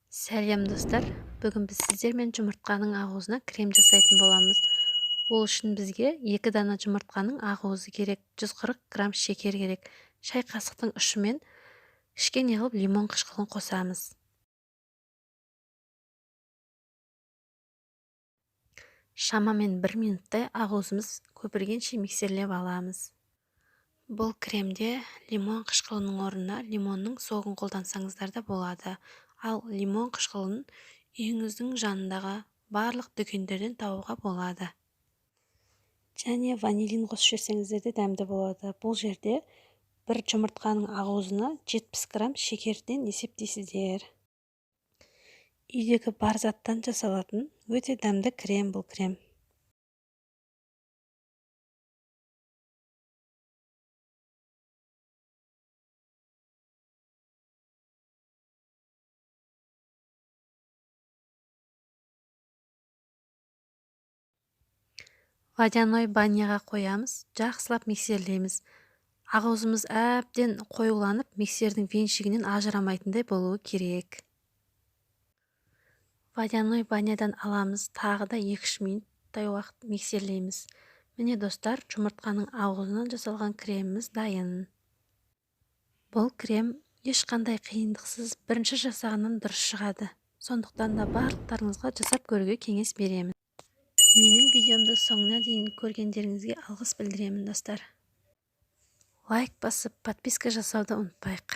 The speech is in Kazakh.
Сәлем достар, бүгін біз сіздермен жұмыртқаның ақуызына крем жасайтын боламыз. Ол үшін бізге 2 дана жұмыртқаның ақуызы керек, 140 грамм шекер керек. Шай қасықтың ұшымен кішкене қылып лимон қышқылын қосамыз. Шамамен 1 минуттай ақуызымыз көпіргенше миксерлеп аламыз. Бұл кремде лимон қышқылының орнына лимонның соғын қолдансаңыздар да болады. Ал лимон қышқылын үйіңіздің жанындағы барлық дүкендерден табуға болады. Және ванилин қосып жіберсеңіздер де дәмді болады. Бұл жерде бір жұмыртқаның ақуызына 70 грамм шекерден есептейсіздер. Үйдегі бар заттан жасалатын өте дәмді крем бұл крем. Водяной баняға қоямыз, жақсылап миксерлейміз. Ақуызымыз әбден қоюланып, миксердің веншігінен ажырамайтындай болуы керек. Водяной банядан аламыз, тағы да 2-3 минуттай уақыт миксерлейміз. Міне достар, жұмыртқаның ақуызынан жасалған креміміз дайын. Бұл крем ешқандай қиындықсыз бірінші жасағаннан дұрыс шығады. Сондықтан да барлықтарыңызға жасап көруге кеңес беремін. Менің видеомды соңына дейін көргендеріңізге алғыс білдіремін достар. Лайк басып, подписка жасауды ұмытпайық.